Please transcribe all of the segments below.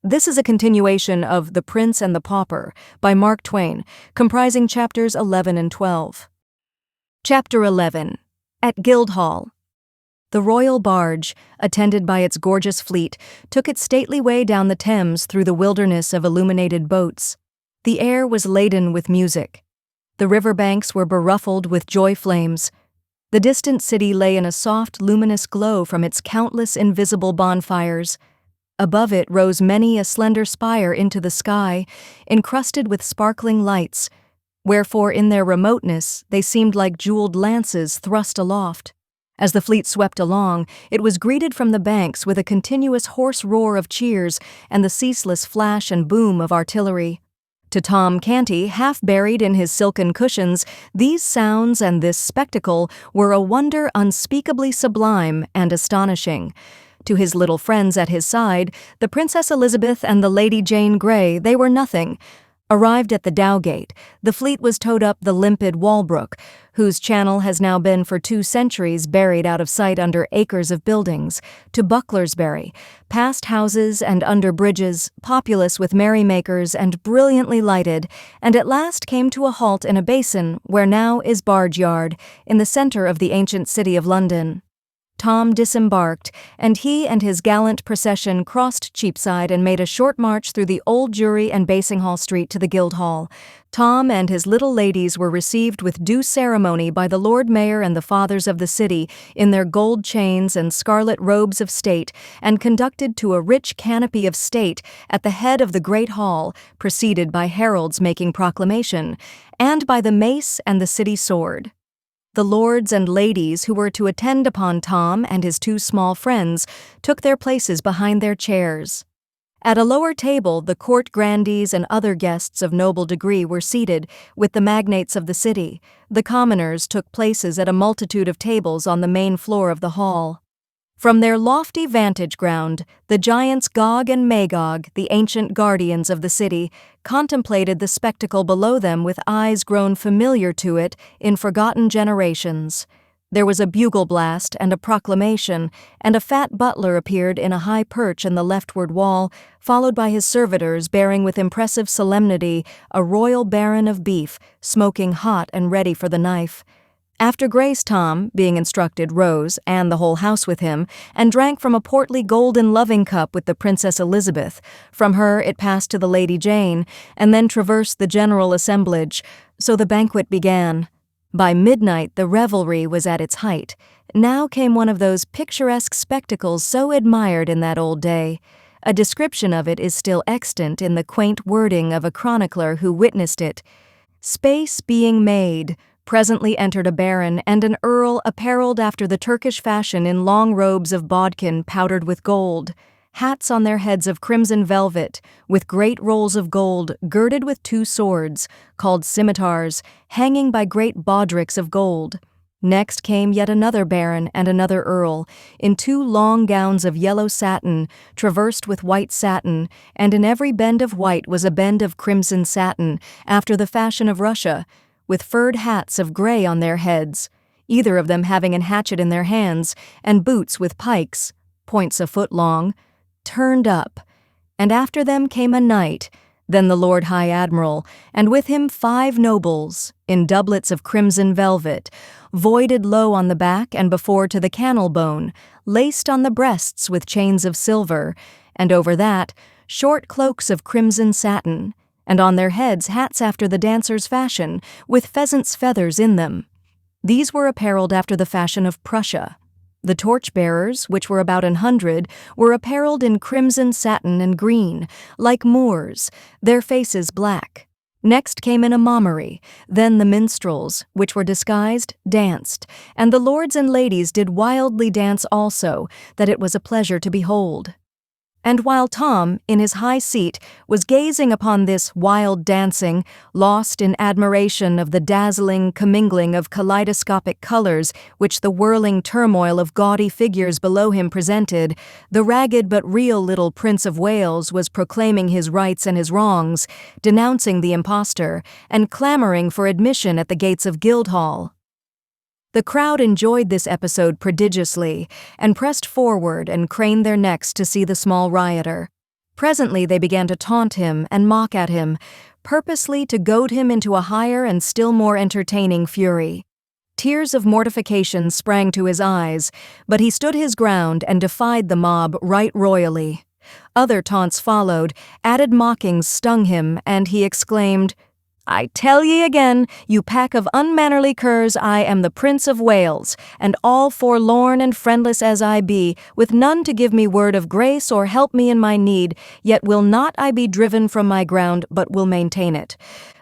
This is a continuation of The Prince and the Pauper by Mark Twain, comprising chapters 11 and 12. Chapter 11. At Guildhall. The royal barge, attended by its gorgeous fleet, took its stately way down the Thames through the wilderness of illuminated boats. The air was laden with music. The river banks were beruffled with joy flames. The distant city lay in a soft, luminous glow from its countless invisible bonfires. Above it rose many a slender spire into the sky, encrusted with sparkling lights, wherefore in their remoteness they seemed like jeweled lances thrust aloft. As the fleet swept along, it was greeted from the banks with a continuous hoarse roar of cheers and the ceaseless flash and boom of artillery. To Tom Canty, half buried in his silken cushions, these sounds and this spectacle were a wonder unspeakably sublime and astonishing. To his little friends at his side, the Princess Elizabeth and the Lady Jane Grey, they were nothing. Arrived at the Dowgate, the fleet was towed up the limpid Walbrook, whose channel has now been for 2 centuries buried out of sight under acres of buildings, to Bucklersbury, past houses and under bridges, populous with merrymakers and brilliantly lighted, and at last came to a halt in a basin where now is Barge Yard, in the centre of the ancient city of London. Tom disembarked, and he and his gallant procession crossed Cheapside and made a short march through the Old Jewry and Basinghall Street to the Guildhall. Tom and his little ladies were received with due ceremony by the Lord Mayor and the fathers of the city in their gold chains and scarlet robes of state, and conducted to a rich canopy of state at the head of the great hall, preceded by heralds making proclamation, and by the mace and the city sword. The lords and ladies who were to attend upon Tom and his 2 small friends took their places behind their chairs. At a lower table, the court grandees and other guests of noble degree were seated, with the magnates of the city. The commoners took places at a multitude of tables on the main floor of the hall. From their lofty vantage ground, the giants Gog and Magog, the ancient guardians of the city, contemplated the spectacle below them with eyes grown familiar to it in forgotten generations. There was a bugle blast and a proclamation, and a fat butler appeared in a high perch in the leftward wall, followed by his servitors bearing with impressive solemnity a royal baron of beef, smoking hot and ready for the knife. After grace, Tom, being instructed, rose, and the whole house with him, and drank from a portly golden loving cup with the Princess Elizabeth. From her it passed to the Lady Jane, and then traversed the general assemblage. So the banquet began. By midnight the revelry was at its height. Now came one of those picturesque spectacles so admired in that old day. A description of it is still extant in the quaint wording of a chronicler who witnessed it. Space being made, presently entered a baron and an earl apparelled after the Turkish fashion in long robes of bodkin powdered with gold, hats on their heads of crimson velvet, with great rolls of gold girded with 2 swords, called scimitars, hanging by great bawdricks of gold. Next came yet another baron and another earl, in 2 long gowns of yellow satin, traversed with white satin, and in every bend of white was a bend of crimson satin, after the fashion of Russia, with furred hats of grey on their heads, either of them having an hatchet in their hands, and boots with pikes, points a foot long, turned up. And after them came a knight, then the Lord High Admiral, and with him 5 nobles, in doublets of crimson velvet, voided low on the back and before to the cannel bone, laced on the breasts with chains of silver, and over that, short cloaks of crimson satin, and on their heads hats after the dancers' fashion, with pheasants' feathers in them. These were apparelled after the fashion of Prussia. The torch-bearers, which were about 100, were apparelled in crimson satin and green, like Moors, their faces black. Next came in a mommery, then the minstrels, which were disguised, danced, and the lords and ladies did wildly dance also, that it was a pleasure to behold. And while Tom, in his high seat, was gazing upon this wild dancing, lost in admiration of the dazzling commingling of kaleidoscopic colors which the whirling turmoil of gaudy figures below him presented, the ragged but real little Prince of Wales was proclaiming his rights and his wrongs, denouncing the impostor, and clamoring for admission at the gates of Guildhall. The crowd enjoyed this episode prodigiously, and pressed forward and craned their necks to see the small rioter. Presently they began to taunt him and mock at him, purposely to goad him into a higher and still more entertaining fury. Tears of mortification sprang to his eyes, but he stood his ground and defied the mob right royally. Other taunts followed, added mockings stung him, and he exclaimed, "I tell ye again, you pack of unmannerly curs, I am the Prince of Wales, and all forlorn and friendless as I be, with none to give me word of grace or help me in my need, yet will not I be driven from my ground, but will maintain it.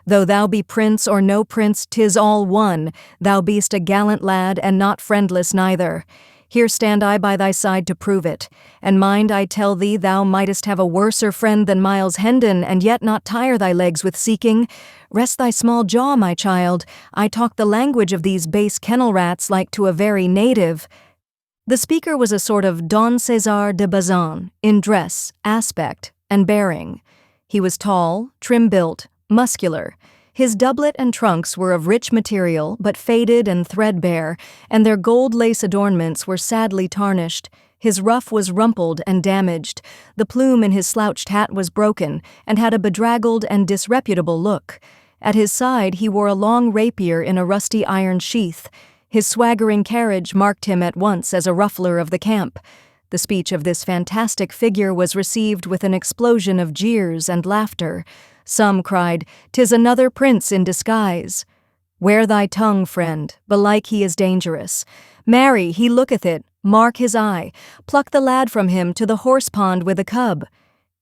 Though thou be prince or no prince, 'tis all one, thou be'st a gallant lad, and not friendless neither. Here stand I by thy side to prove it. And mind I tell thee, thou mightest have a worser friend than Miles Hendon, and yet not tire thy legs with seeking. Rest thy small jaw, my child. I talk the language of these base kennel rats like to a very native." The speaker was a sort of Don César de Bazan in dress, aspect, and bearing. He was tall, trim-built, muscular. His doublet and trunks were of rich material, but faded and threadbare, and their gold lace adornments were sadly tarnished. His ruff was rumpled and damaged. The plume in his slouched hat was broken, and had a bedraggled and disreputable look. At his side he wore a long rapier in a rusty iron sheath. His swaggering carriage marked him at once as a ruffler of the camp. The speech of this fantastic figure was received with an explosion of jeers and laughter. Some cried, "'Tis another prince in disguise." "Wear thy tongue, friend, belike he is dangerous. Marry, he looketh it, mark his eye, pluck the lad from him to the horse pond with a cub."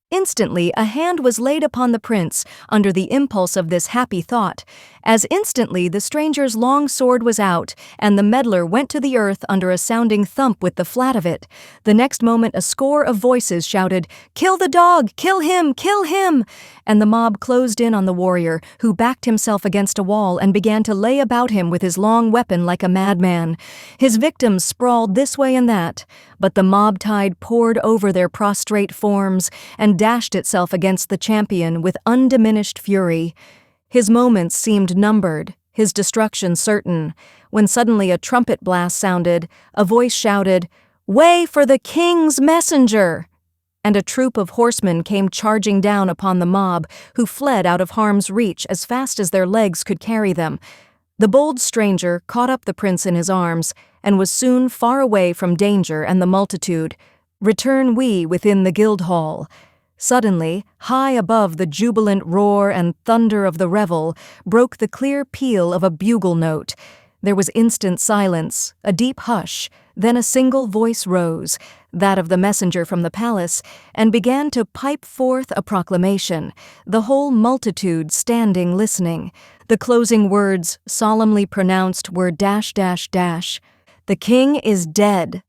Instantly a hand was laid upon the prince under the impulse of this happy thought. As instantly the stranger's long sword was out, and the meddler went to the earth under a sounding thump with the flat of it. The next moment a score of voices shouted, "Kill the dog! Kill him! Kill him!" And the mob closed in on the warrior, who backed himself against a wall and began to lay about him with his long weapon like a madman. His victims sprawled this way and that, but the mob tide poured over their prostrate forms and dashed itself against the champion with undiminished fury. His moments seemed numbered, his destruction certain, when suddenly a trumpet blast sounded, a voice shouted, "Way for the king's messenger!" And a troop of horsemen came charging down upon the mob, who fled out of harm's reach as fast as their legs could carry them. The bold stranger caught up the prince in his arms, and was soon far away from danger and the multitude. Return we within the Guildhall. Suddenly, high above the jubilant roar and thunder of the revel, broke the clear peal of a bugle note. There was instant silence, a deep hush, then a single voice rose, that of the messenger from the palace, and began to pipe forth a proclamation, the whole multitude standing listening. The closing words, solemnly pronounced, were dash, dash, dash. "The king is dead."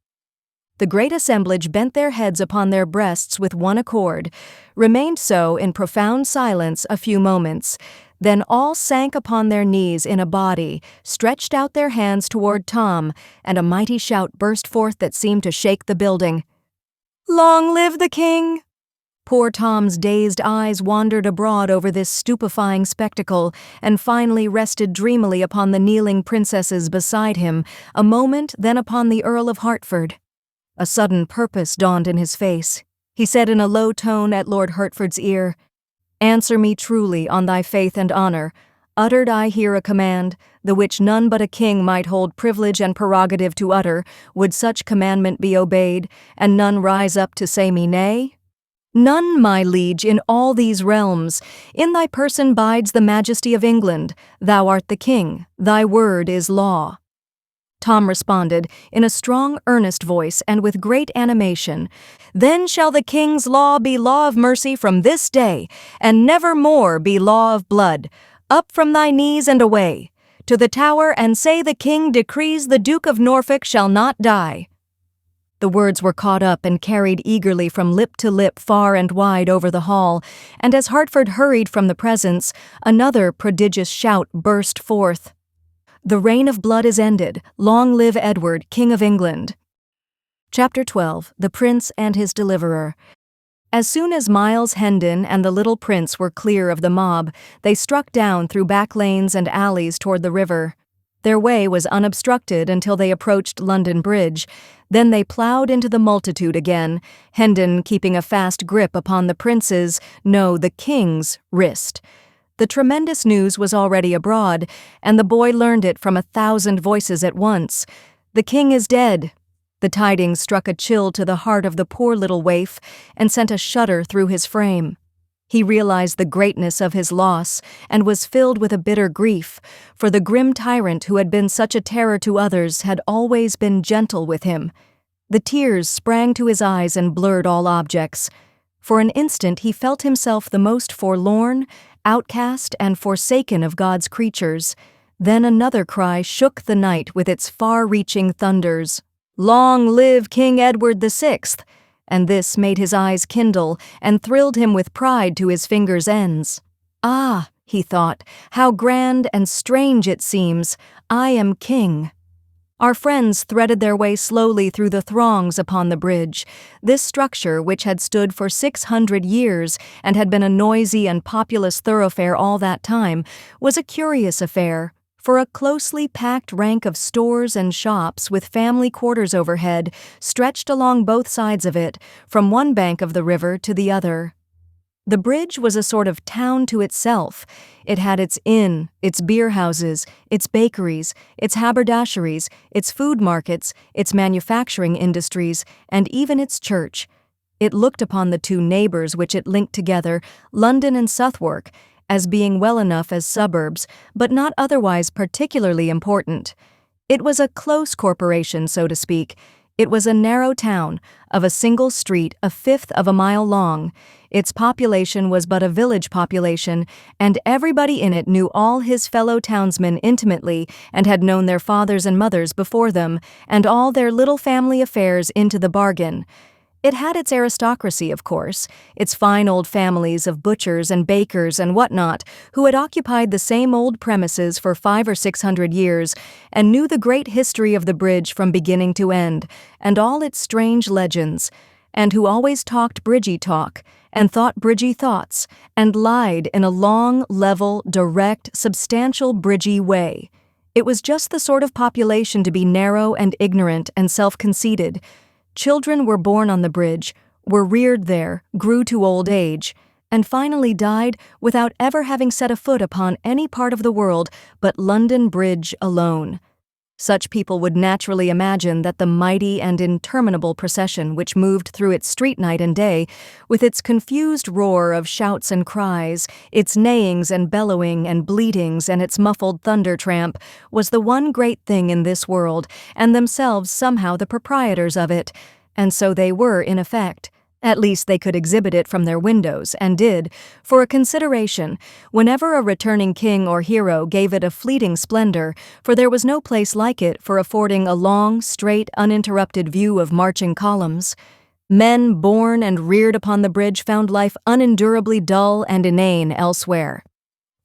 The great assemblage bent their heads upon their breasts with one accord, remained so in profound silence a few moments, then all sank upon their knees in a body, stretched out their hands toward Tom, and a mighty shout burst forth that seemed to shake the building. "Long live the king!" Poor Tom's dazed eyes wandered abroad over this stupefying spectacle, and finally rested dreamily upon the kneeling princesses beside him, a moment, then upon the Earl of Hertford. A sudden purpose dawned in his face. He said in a low tone at Lord Hertford's ear, "Answer me truly on thy faith and honor. Uttered I here a command, the which none but a king might hold privilege and prerogative to utter, would such commandment be obeyed, and none rise up to say me nay?" "None, my liege, in all these realms. In thy person bides the majesty of England. Thou art the king. Thy word is law." Tom responded, in a strong, earnest voice and with great animation, "Then shall the king's law be law of mercy from this day, and never more be law of blood. Up from thy knees and away. To the Tower, and say the king decrees the Duke of Norfolk shall not die." The words were caught up and carried eagerly from lip to lip far and wide over the hall, and as Hertford hurried from the presence, another prodigious shout burst forth. "The reign of blood is ended. Long live Edward, King of England." Chapter 12. The Prince and His Deliverer. As soon as Miles Hendon and the little prince were clear of the mob, they struck down through back lanes and alleys toward the river. Their way was unobstructed until they approached London Bridge. Then they ploughed into the multitude again, Hendon keeping a fast grip upon the prince's, no, the king's, wrist. The tremendous news was already abroad, and the boy learned it from 1,000 voices at once. "The king is dead." The tidings struck a chill to the heart of the poor little waif and sent a shudder through his frame. He realized the greatness of his loss and was filled with a bitter grief, for the grim tyrant who had been such a terror to others had always been gentle with him. The tears sprang to his eyes and blurred all objects. For an instant he felt himself the most forlorn, outcast, and forsaken of God's creatures. Then another cry shook the night with its far-reaching thunders. "Long live King Edward VI!" And this made his eyes kindle and thrilled him with pride to his fingers' ends. "Ah," he thought, "how grand and strange it seems! I am king." Our friends threaded their way slowly through the throngs upon the bridge. This structure, which had stood for 600 years and had been a noisy and populous thoroughfare all that time, was a curious affair, for a closely packed rank of stores and shops with family quarters overhead stretched along both sides of it, from one bank of the river to the other. The bridge was a sort of town to itself. It had its inn, its beer houses, its bakeries, its haberdasheries, its food markets, its manufacturing industries, and even its church. It looked upon the two neighbors which it linked together, London and Southwark, as being well enough as suburbs, but not otherwise particularly important. It was a close corporation, so to speak. It was a narrow town, of a single street 1/5 of a mile long. Its population was but a village population, and everybody in it knew all his fellow townsmen intimately and had known their fathers and mothers before them, and all their little family affairs into the bargain. It had its aristocracy, of course, its fine old families of butchers and bakers and whatnot, who had occupied the same old premises for 500 or 600 years and knew the great history of the bridge from beginning to end, and all its strange legends, and who always talked bridgy talk, and thought bridgy thoughts, and lied in a long, level, direct, substantial bridgy way. It was just the sort of population to be narrow and ignorant and self-conceited. Children were born on the bridge, were reared there, grew to old age, and finally died without ever having set a foot upon any part of the world but London Bridge alone. Such people would naturally imagine that the mighty and interminable procession which moved through its street night and day, with its confused roar of shouts and cries, its neighings and bellowing and bleatings and its muffled thunder tramp, was the one great thing in this world, and themselves somehow the proprietors of it, and so they were in effect. At least they could exhibit it from their windows, and did, for a consideration, whenever a returning king or hero gave it a fleeting splendor, for there was no place like it for affording a long, straight, uninterrupted view of marching columns. Men born and reared upon the bridge found life unendurably dull and inane elsewhere.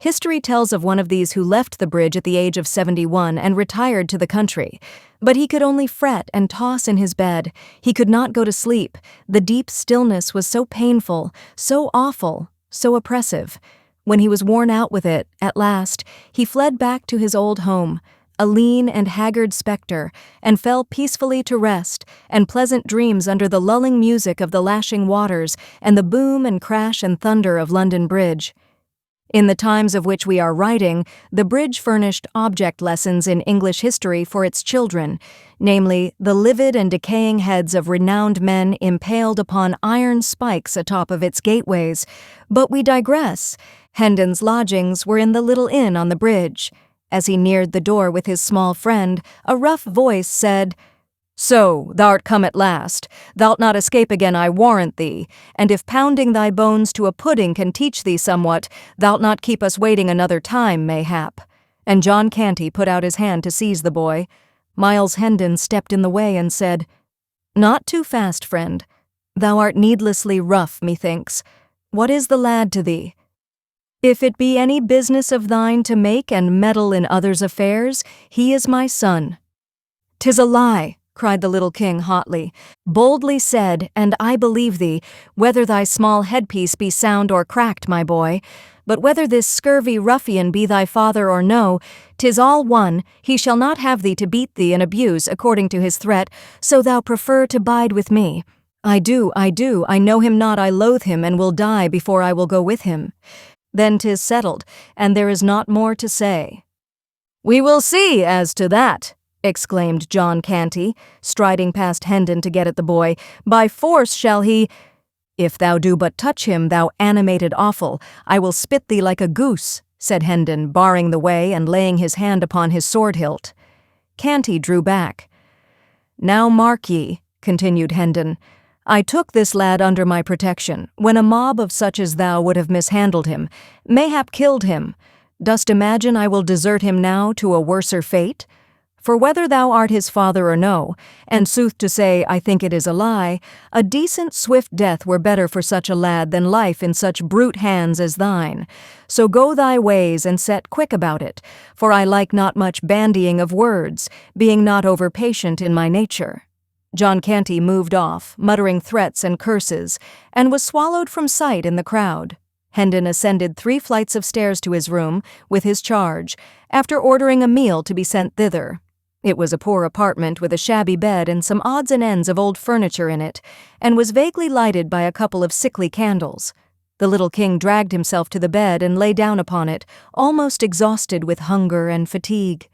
History tells of one of these who left the bridge at the age of 71 and retired to the country. But he could only fret and toss in his bed. He could not go to sleep. The deep stillness was so painful, so awful, so oppressive. When he was worn out with it, at last, he fled back to his old home, a lean and haggard spectre, and fell peacefully to rest and pleasant dreams under the lulling music of the lashing waters and the boom and crash and thunder of London Bridge. In the times of which we are writing, the bridge furnished object lessons in English history for its children, namely, the livid and decaying heads of renowned men impaled upon iron spikes atop of its gateways. But we digress. Hendon's lodgings were in the little inn on the bridge. As he neared the door with his small friend, a rough voice said, "So, thou'rt come at last. Thou'lt not escape again, I warrant thee, and if pounding thy bones to a pudding can teach thee somewhat, thou'lt not keep us waiting another time, mayhap." And John Canty put out his hand to seize the boy. Miles Hendon stepped in the way and said, "Not too fast, friend. Thou art needlessly rough, methinks. What is the lad to thee? If it be any business of thine to make and meddle in others' affairs, he is my son." "'Tis a lie," cried the little king hotly. "Boldly said, and I believe thee, whether thy small headpiece be sound or cracked, my boy. But whether this scurvy ruffian be thy father or no, 'tis all one, he shall not have thee to beat thee and abuse according to his threat, so thou prefer to bide with me. I do, I know him not, I loathe him, and will die before I will go with him. Then 'tis settled, and there is not more to say." "We will see as to that," exclaimed John Canty, striding past Hendon to get at the boy. "By force shall he—" "If thou do but touch him, thou animated offal, I will spit thee like a goose," said Hendon, barring the way and laying his hand upon his sword hilt. Canty drew back. "Now mark ye," continued Hendon, "I took this lad under my protection, when a mob of such as thou would have mishandled him, mayhap killed him. Dost imagine I will desert him now to a worser fate? For whether thou art his father or no, and sooth to say I think it is a lie, a decent swift death were better for such a lad than life in such brute hands as thine. So go thy ways and set quick about it, for I like not much bandying of words, being not over patient in my nature." John Canty moved off, muttering threats and curses, and was swallowed from sight in the crowd. Hendon ascended 3 flights of stairs to his room, with his charge, after ordering a meal to be sent thither. It was a poor apartment with a shabby bed and some odds and ends of old furniture in it, and was vaguely lighted by a couple of sickly candles. The little king dragged himself to the bed and lay down upon it, almost exhausted with hunger and fatigue.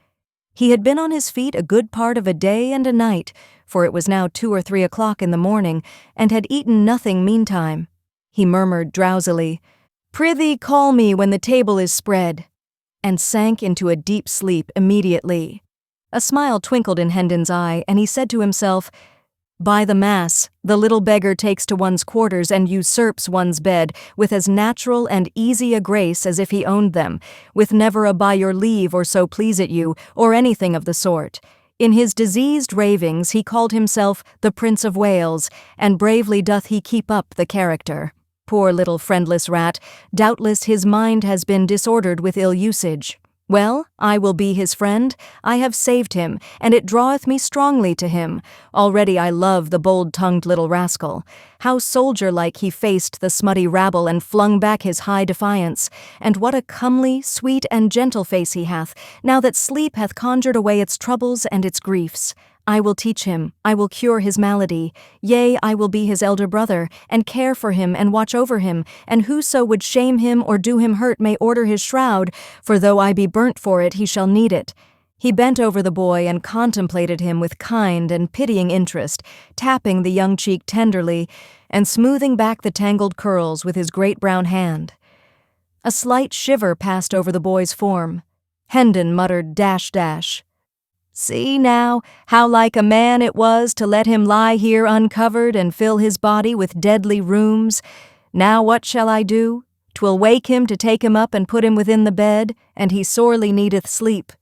He had been on his feet a good part of a day and a night, for it was now 2 or 3 o'clock in the morning, and had eaten nothing meantime. He murmured drowsily, "Prithee call me when the table is spread," and sank into a deep sleep immediately. A smile twinkled in Hendon's eye, and he said to himself, "By the mass, the little beggar takes to one's quarters and usurps one's bed with as natural and easy a grace as if he owned them, with never a by your leave or so please it you, or anything of the sort. In his diseased ravings he called himself the Prince of Wales, and bravely doth he keep up the character. Poor little friendless rat, doubtless his mind has been disordered with ill usage. Well, I will be his friend. I have saved him, and it draweth me strongly to him. Already I love the bold-tongued little rascal. How soldier-like he faced the smutty rabble and flung back his high defiance. And what a comely, sweet, and gentle face he hath, now that sleep hath conjured away its troubles and its griefs. I will teach him, I will cure his malady. Yea, I will be his elder brother, and care for him and watch over him, and whoso would shame him or do him hurt may order his shroud, for though I be burnt for it, he shall need it." He bent over the boy and contemplated him with kind and pitying interest, tapping the young cheek tenderly, and smoothing back the tangled curls with his great brown hand. A slight shiver passed over the boy's form. Hendon muttered dash. "See now, how like a man it was to let him lie here uncovered and fill his body with deadly rheums. Now what shall I do? 'Twill wake him to take him up and put him within the bed, and he sorely needeth sleep."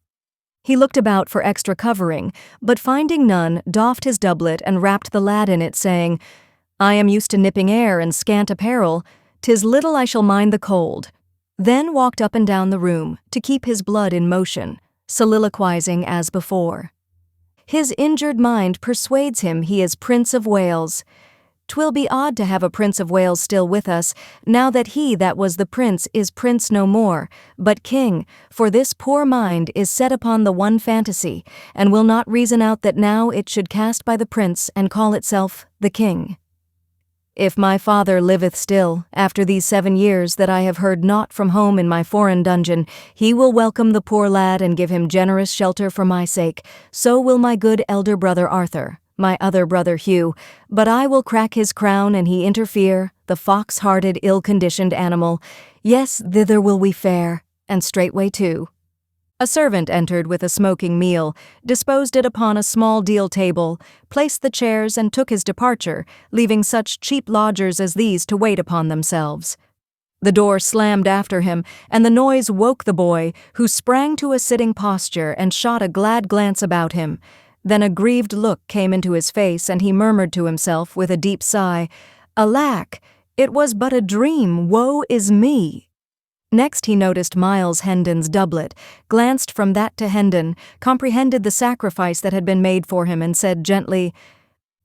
He looked about for extra covering, but finding none, doffed his doublet and wrapped the lad in it, saying, "I am used to nipping air and scant apparel. 'Tis little I shall mind the cold." Then walked up and down the room, to keep his blood in motion, soliloquizing as before. His injured mind persuades him he is Prince of Wales. 'Twill be odd to have a Prince of Wales still with us, now that he that was the prince is prince no more, but king, for this poor mind is set upon the one fantasy, and will not reason out that now it should cast by the prince and call itself the king. If my father liveth still, after these 7 years that I have heard naught from home in my foreign dungeon, he will welcome the poor lad and give him generous shelter for my sake. So will my good elder brother Arthur, my other brother Hugh, but I will crack his crown and he interfere, the fox-hearted, ill-conditioned animal. Yes, thither will we fare, and straightway too." A servant entered with a smoking meal, disposed it upon a small deal table, placed the chairs and took his departure, leaving such cheap lodgers as these to wait upon themselves. The door slammed after him, and the noise woke the boy, who sprang to a sitting posture and shot a glad glance about him. Then a grieved look came into his face, and he murmured to himself with a deep sigh, "Alack, it was but a dream, woe is me!" Next he noticed Miles Hendon's doublet, glanced from that to Hendon, comprehended the sacrifice that had been made for him, and said gently,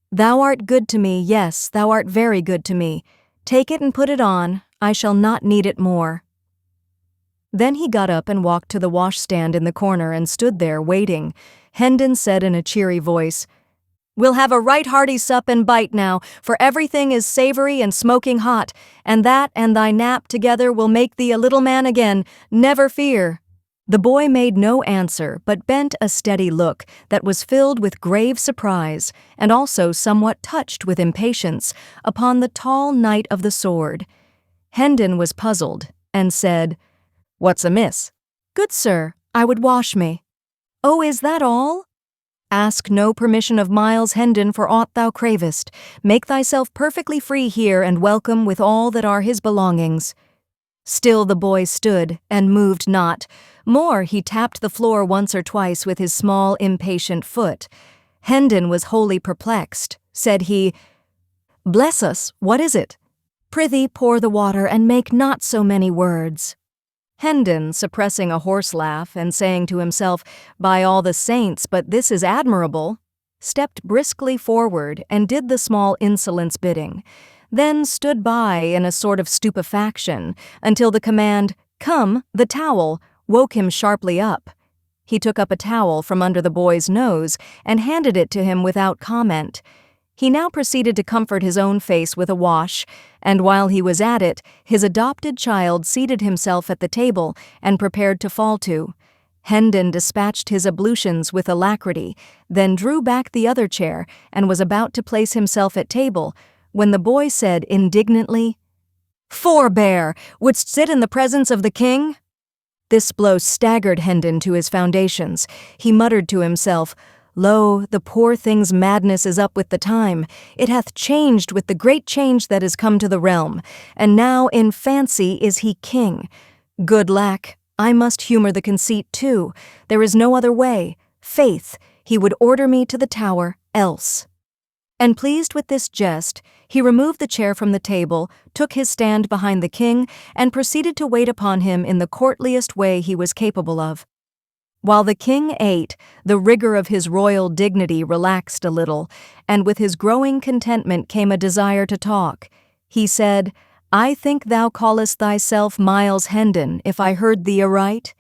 "Thou art good to me, yes, thou art very good to me. Take it and put it on, I shall not need it more." Then he got up and walked to the washstand in the corner and stood there waiting. Hendon said in a cheery voice, "We'll have a right hearty sup and bite now, for everything is savory and smoking hot, and that and thy nap together will make thee a little man again, never fear." The boy made no answer, but bent a steady look that was filled with grave surprise, and also somewhat touched with impatience, upon the tall knight of the sword. Hendon was puzzled, and said, "What's amiss?" "Good sir, I would wash me." "Oh, is that all?" "Ask no permission of Miles Hendon for aught thou cravest. Make thyself perfectly free here and welcome with all that are his belongings." Still the boy stood, and moved not. More, he tapped the floor once or twice with his small, impatient foot. Hendon was wholly perplexed. Said he, "Bless us, what is it?" "Prithee pour the water, and make not so many words." Hendon, suppressing a horse laugh, and saying to himself, "By all the saints, but this is admirable," stepped briskly forward and did the small insolence bidding, then stood by in a sort of stupefaction until the command, "Come, the towel," woke him sharply up. He took up a towel from under the boy's nose and handed it to him without comment. He now proceeded to comfort his own face with a wash, and while he was at it, his adopted child seated himself at the table and prepared to fall to. Hendon dispatched his ablutions with alacrity, then drew back the other chair and was about to place himself at table, when the boy said indignantly, "Forbear! Wouldst sit in the presence of the king?" This blow staggered Hendon to his foundations. He muttered to himself, "Lo, the poor thing's madness is up with the time. It hath changed with the great change that is come to the realm, and now in fancy is he king. Good lack, I must humour the conceit too. There is no other way. Faith, he would order me to the Tower, else." And pleased with this jest, he removed the chair from the table, took his stand behind the king, and proceeded to wait upon him in the courtliest way he was capable of. While the king ate, the rigor of his royal dignity relaxed a little, and with his growing contentment came a desire to talk. He said, "I think thou callest thyself Miles Hendon, if I heard thee aright?"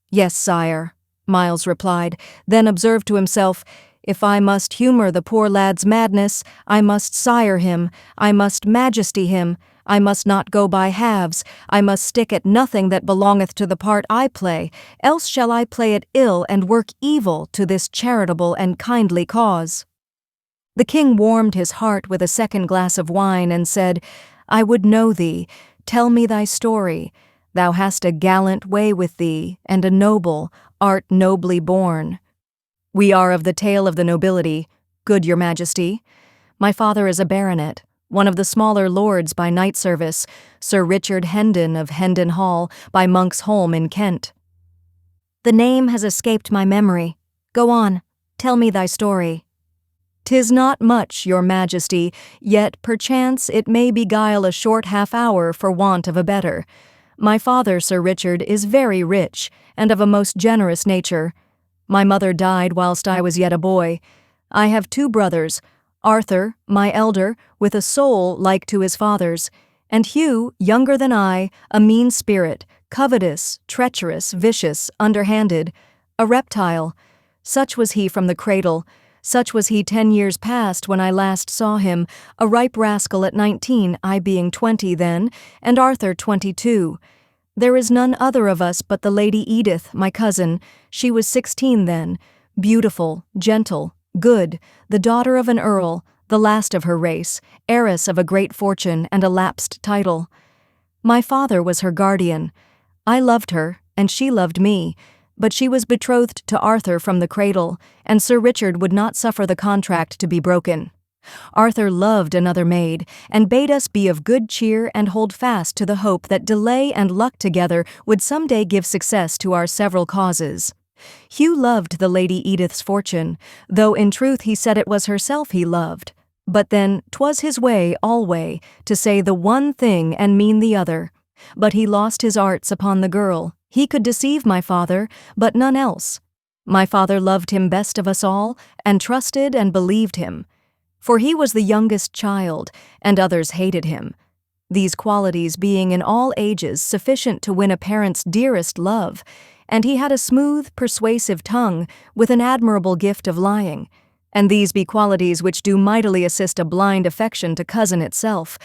"Yes, sire," Miles replied, then observed to himself, "If I must humour the poor lad's madness, I must sire him, I must majesty him, I must not go by halves, I must stick at nothing that belongeth to the part I play, else shall I play it ill and work evil to this charitable and kindly cause." The king warmed his heart with a second glass of wine and said, "I would know thee, tell me thy story. Thou hast a gallant way with thee, and a noble, art nobly born." "We are of the tale of the nobility, good your majesty. My father is a baronet, one of the smaller lords by knight service, Sir Richard Hendon of Hendon Hall by Monk's Holm in Kent." "The name has escaped my memory. Go on, tell me thy story." "'Tis not much, your majesty, yet perchance it may beguile a short half-hour for want of a better. My father, Sir Richard, is very rich, and of a most generous nature. My mother died whilst I was yet a boy. I have 2 brothers, Arthur, my elder, with a soul like to his father's, and Hugh, younger than I, a mean spirit, covetous, treacherous, vicious, underhanded, a reptile. Such was he from the cradle. Such was he 10 years past when I last saw him, a ripe rascal at 19, I being 20 then, and Arthur 22. There is none other of us but the Lady Edith, my cousin. She was 16 then, beautiful, gentle, good, the daughter of an earl, the last of her race, heiress of a great fortune and a lapsed title. My father was her guardian. I loved her, and she loved me, but she was betrothed to Arthur from the cradle, and Sir Richard would not suffer the contract to be broken. Arthur loved another maid, and bade us be of good cheer and hold fast to the hope that delay and luck together would some day give success to our several causes. Hugh loved the Lady Edith's fortune, though in truth he said it was herself he loved. But then 'twas his way alway to say the one thing and mean the other. But he lost his arts upon the girl. He could deceive my father, but none else. My father loved him best of us all, and trusted and believed him. For he was the youngest child, and others hated him. These qualities being in all ages sufficient to win a parent's dearest love, and he had a smooth, persuasive tongue, with an admirable gift of lying. And these be qualities which do mightily assist a blind affection to cozen itself.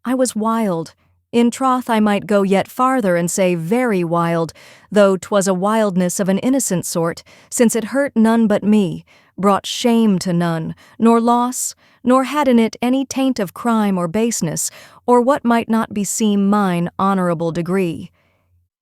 I was wild. In troth, I might go yet farther and say very wild, though 'twas a wildness of an innocent sort, since it hurt none but me, brought shame to none, nor loss, nor had in it any taint of crime or baseness, or what might not beseem mine honorable degree.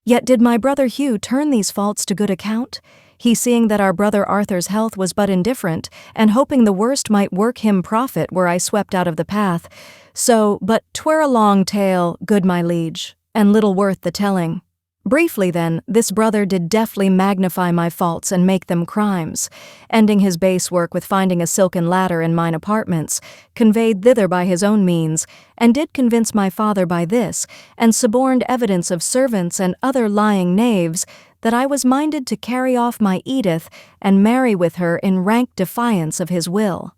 Yet did my brother Hugh turn these faults to good account? He seeing that our brother Arthur's health was but indifferent, and hoping the worst might work him profit were I swept out of the path. So, but 'twere a long tale, good my liege, and little worth the telling. Briefly then, this brother did deftly magnify my faults and make them crimes, ending his base work with finding a silken ladder in mine apartments, conveyed thither by his own means, and did convince my father by this, and suborned evidence of servants and other lying knaves, that I was minded to carry off my Edith and marry with her in rank defiance of his will.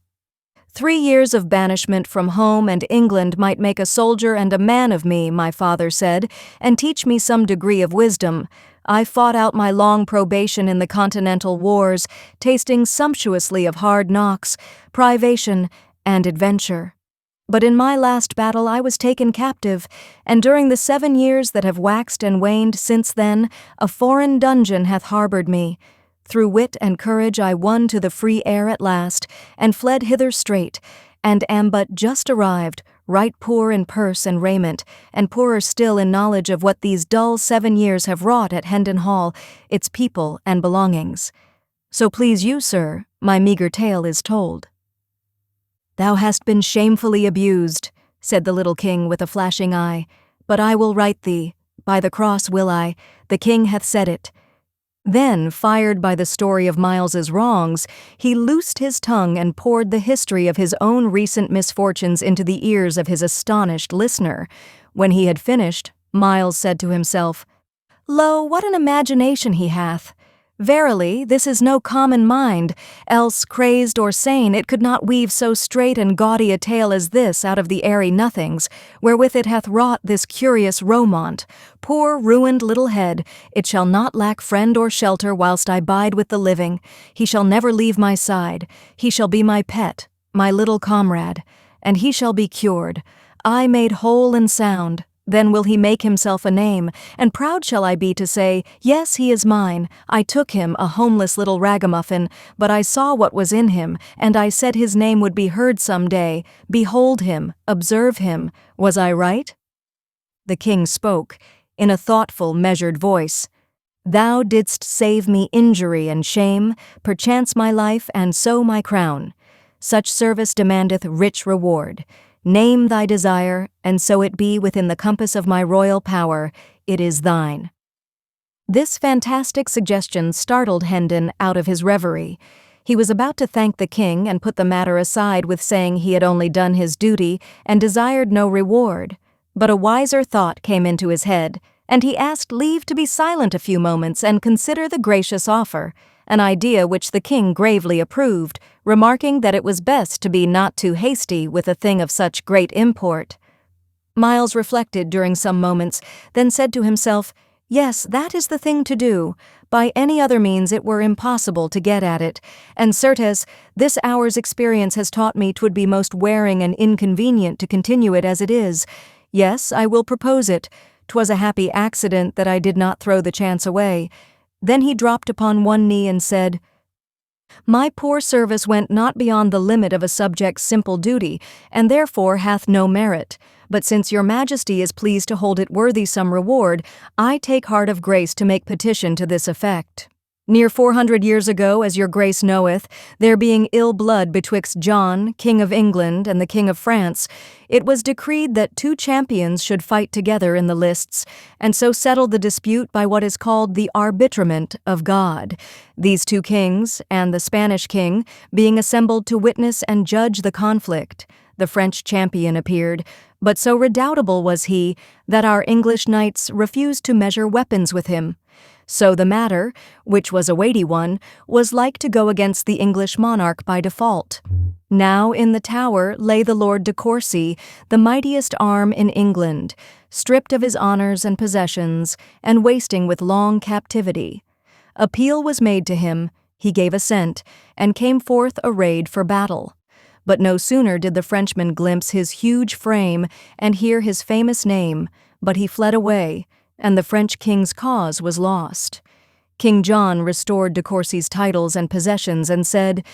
3 years of banishment from home and England might make a soldier and a man of me, my father said, and teach me some degree of wisdom. I fought out my long probation in the continental wars, tasting sumptuously of hard knocks, privation, and adventure. But in my last battle I was taken captive, and during the 7 years that have waxed and waned since then, a foreign dungeon hath harbored me. Through wit and courage I won to the free air at last, and fled hither straight, and am but just arrived, right poor in purse and raiment, and poorer still in knowledge of what these dull 7 years have wrought at Hendon Hall, its people and belongings. So please you, sir, my meagre tale is told. Thou hast been shamefully abused, said the little king with a flashing eye, but I will right thee, by the cross will I, the king hath said it. Then, fired by the story of Miles's wrongs, he loosed his tongue and poured the history of his own recent misfortunes into the ears of his astonished listener. When he had finished, Miles said to himself, Lo, what an imagination he hath! Verily, this is no common mind, else, crazed or sane, it could not weave so straight and gaudy a tale as this out of the airy nothings, wherewith it hath wrought this curious romaunt. Poor ruined little head, it shall not lack friend or shelter whilst I bide with the living. He shall never leave my side. He shall be my pet, my little comrade, and he shall be cured. I made whole and sound. Then will he make himself a name, and proud shall I be to say, yes, he is mine. I took him, a homeless little ragamuffin, but I saw what was in him, and I said his name would be heard some day. Behold him, observe him. Was I right? The king spoke, in a thoughtful, measured voice. Thou didst save me injury and shame, perchance my life, and so my crown. Such service demandeth rich reward. Name thy desire, and so it be within the compass of my royal power, it is thine. This fantastic suggestion startled Hendon out of his reverie. He was about to thank the king and put the matter aside with saying he had only done his duty and desired no reward. But a wiser thought came into his head, and he asked leave to be silent a few moments and consider the gracious offer, an idea which the king gravely approved, remarking that it was best to be not too hasty with a thing of such great import. Miles reflected during some moments, then said to himself, Yes, that is the thing to do. By any other means it were impossible to get at it, and certes, this hour's experience has taught me 'twould be most wearing and inconvenient to continue it as it is. Yes, I will propose it. 'Twas a happy accident that I did not throw the chance away. Then he dropped upon one knee and said, My poor service went not beyond the limit of a subject's simple duty, and therefore hath no merit. But since your majesty is pleased to hold it worthy some reward, I take heart of grace to make petition to this effect. Near 400 years ago, as your grace knoweth, there being ill blood betwixt John, King of England, and the King of France, it was decreed that 2 champions should fight together in the lists, and so settle the dispute by what is called the arbitrament of God. These 2 kings, and the Spanish king, being assembled to witness and judge the conflict. The French champion appeared, But so redoubtable was he that our English knights refused to measure weapons with him. So the matter, which was a weighty one, was like to go against the English monarch by default. Now in the Tower lay the Lord de Courcy, the mightiest arm in England, stripped of his honours and possessions, and wasting with long captivity. Appeal was made to him, he gave assent, and came forth arrayed for battle. But no sooner did the Frenchman glimpse his huge frame and hear his famous name, but he fled away, and the French king's cause was lost. King John restored de Courcy's titles and possessions and said,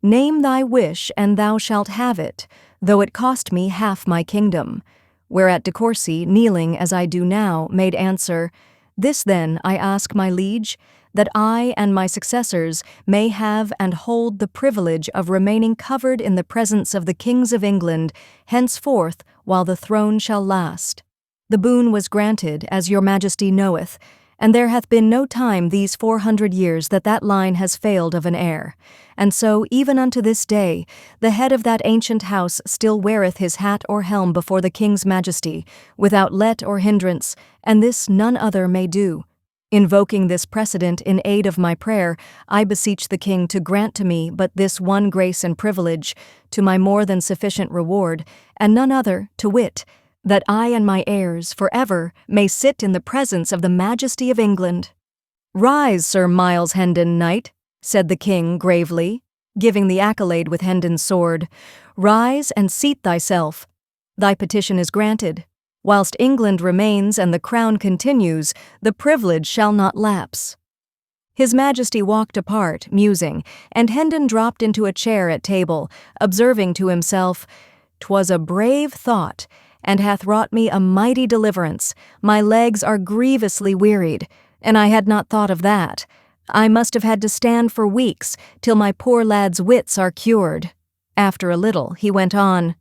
"Name thy wish, and thou shalt have it, though it cost me half my kingdom." Whereat de Courcy, kneeling as I do now, made answer, "This then I ask, my liege, that I and my successors may have and hold the privilege of remaining covered in the presence of the kings of England henceforth while the throne shall last. The boon was granted, as your majesty knoweth, and there hath been no time these 400 years that that line has failed of an heir. And so, even unto this day, the head of that ancient house still weareth his hat or helm before the king's majesty, without let or hindrance, and this none other may do. Invoking this precedent in aid of my prayer, I beseech the king to grant to me but this one grace and privilege, to my more than sufficient reward, and none other, to wit, that I and my heirs forever may sit in the presence of the majesty of England." "Rise, Sir Miles Hendon, knight," said the king gravely, giving the accolade with Hendon's sword. "Rise and seat thyself. Thy petition is granted. Whilst England remains and the crown continues, the privilege shall not lapse." His Majesty walked apart, musing, and Hendon dropped into a chair at table, observing to himself, "'Twas a brave thought, and hath wrought me a mighty deliverance. My legs are grievously wearied, and I had not thought of that. I must have had to stand for weeks, till my poor lad's wits are cured." After a little, he went on,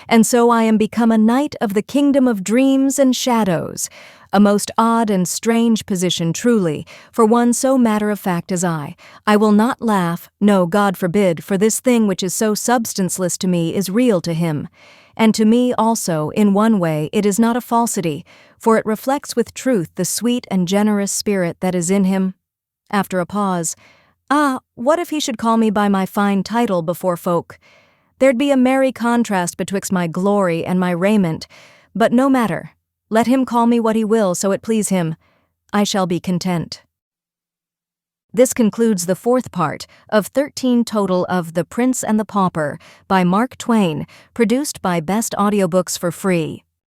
"And so I am become a knight of the kingdom of dreams and shadows, a most odd and strange position truly, for one so matter-of-fact as I. I will not laugh, no, God forbid, for this thing which is so substanceless to me is real to him. And to me also, in one way, it is not a falsity, for it reflects with truth the sweet and generous spirit that is in him." After a pause, "What if he should call me by my fine title before folk? There'd be a merry contrast betwixt my glory and my raiment, but no matter. Let him call me what he will, so it please him. I shall be content." This concludes the fourth part of 13 total of The Prince and the Pauper by Mark Twain, produced by Best Audiobooks for free.